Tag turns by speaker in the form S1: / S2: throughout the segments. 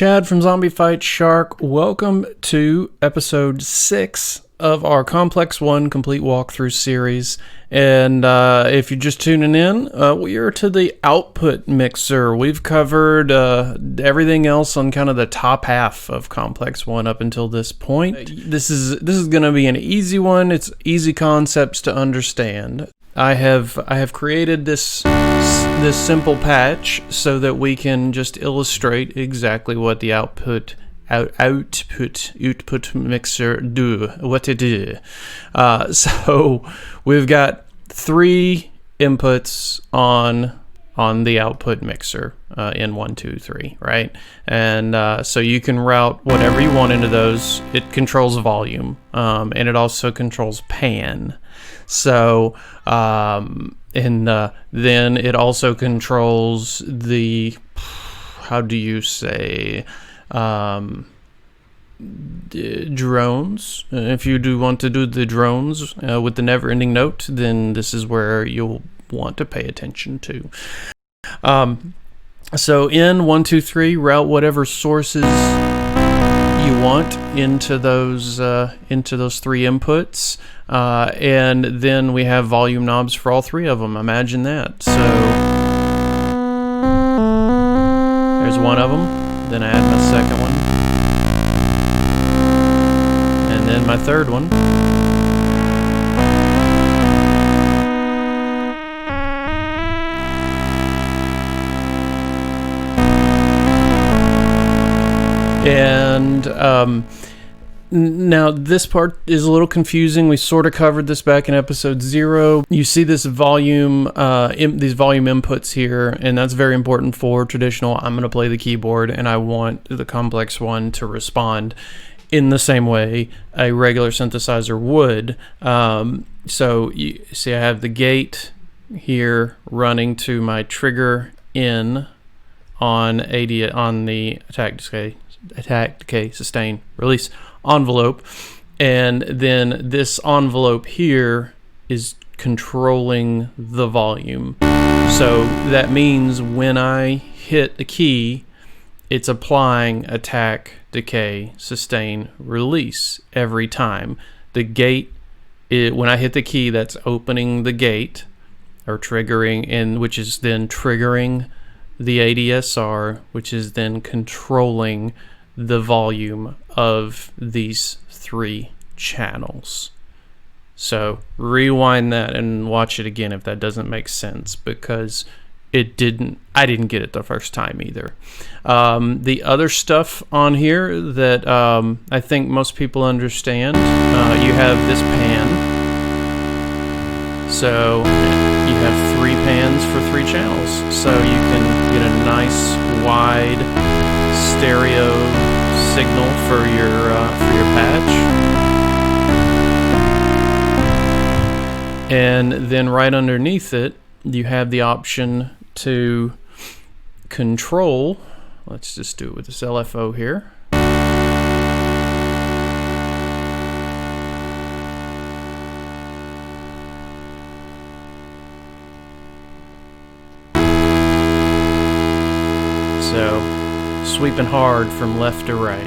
S1: Chad from Zombie Fight Shark. Welcome to episode 6 of our Complex-1 complete walkthrough series. And if you're just tuning in, we are to the output mixer. We've covered everything else on kind of the top half of Complex-1 up until this point. This is going to be an easy one. It's easy concepts to understand. I have created this simple patch so that we can just illustrate exactly what the output mixer what it do. So we've got 3 inputs on the output mixer in 1, 2, 3, right? And so you can route whatever you want into those. It controls volume, and it also controls pan. So then it also controls the, how do you say, drones. If you do want to do the drones with the never-ending note, then this is where you'll want to pay attention to. So in 1, 2, 3, route whatever sources you want into those 3 inputs, and then we have volume knobs for all 3 of them. Imagine that. So there's one of them. Then I add my second one, and then my third one. And now this part is a little confusing. We sort of covered this back in episode 0. You see this volume, these volume inputs here, and that's very important for traditional. I'm going to play the keyboard, and I want the Complex-1 to respond in the same way a regular synthesizer would. So you see I have the gate here running to my trigger in on the attack, decay, sustain, release envelope, and then this envelope here is controlling the volume. So that means when I hit the key, it's applying attack, decay, sustain, release every time. The gate, when I hit the key, that's opening the gate or triggering, and which is then triggering the Adsr, which is then controlling the volume of these 3 channels. So rewind that and watch it again if that doesn't make sense, because I didn't get it the first time either. The other stuff on here that I think most people understand, you have this pan. So you have 3 pans for 3 channels, so you can get a nice wide stereo signal for your patch. And then right underneath it, you have the option to control. Let's just do it with this LFO here. So, sweeping hard from left to right.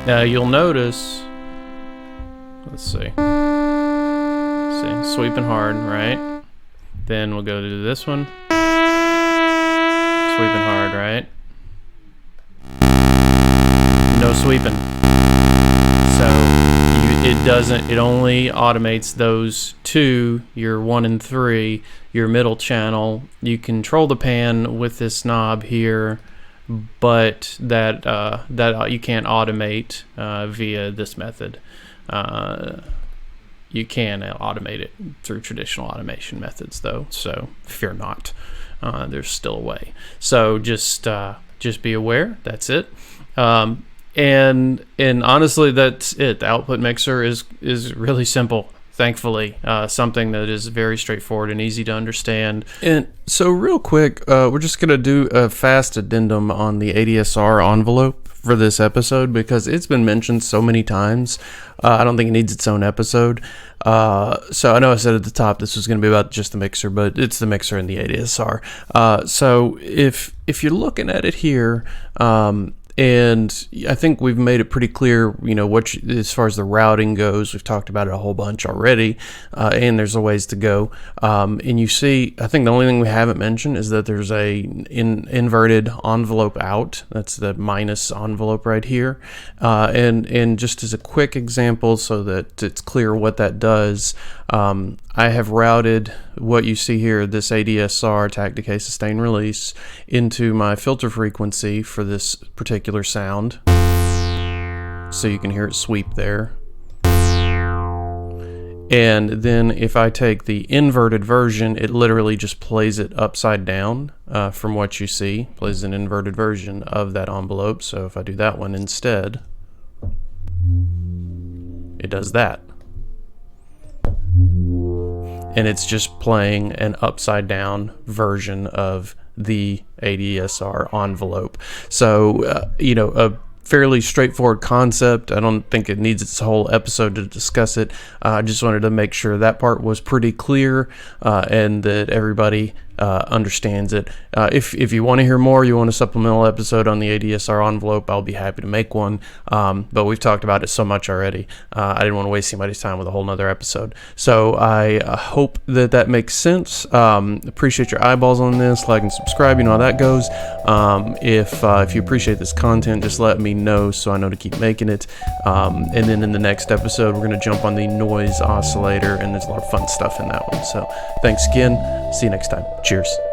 S1: Now you'll notice, let's see, sweeping hard, right? Then we'll go to this one, sweeping hard, right? No sweeping. So it only automates those 2, your 1 and 3, your middle channel. You control the pan with this knob here, but that you can't automate via this method. You can automate it through traditional automation methods, though. So fear not, there's still a way. So just be aware. That's it. And honestly, that's it. The output mixer is really simple, thankfully. Something that is very straightforward and easy to understand. And so real quick, we're just going to do a fast addendum on the Adsr envelope for this episode because it's been mentioned so many times. I don't think it needs its own episode. So I know I said at the top this was going to be about just the mixer, but it's the mixer and the ADSR. So if you're looking at it here, and I think we've made it pretty clear, as far as the routing goes, we've talked about it a whole bunch already, and there's a ways to go. And you see, I think the only thing we haven't mentioned is that there's a inverted envelope out. That's the minus envelope right here. And just as a quick example so that it's clear what that does, I have routed what you see here, this ADSR, attack, decay, sustain, release, into my filter frequency for this particular sound. So you can hear it sweep there. And then if I take the inverted version, it literally just plays it upside down from what you see, plays an inverted version of that envelope. So if I do that one instead, it does that. And it's just playing an upside down version of the ADSR envelope. So, a fairly straightforward concept. I don't think it needs its whole episode to discuss it. I just wanted to make sure that part was pretty clear and that everybody understands it. If you want to hear more, you want a supplemental episode on the ADSR envelope, I'll be happy to make one. But we've talked about it so much already. I didn't want to waste anybody's time with a whole nother episode. So I hope that makes sense. Appreciate your eyeballs on this. Like and subscribe, how that goes. If you appreciate this content, just let me know so I know to keep making it. And then in the next episode, we're going to jump on the noise oscillator, and there's a lot of fun stuff in that one. So thanks again. See you next time. Cheers.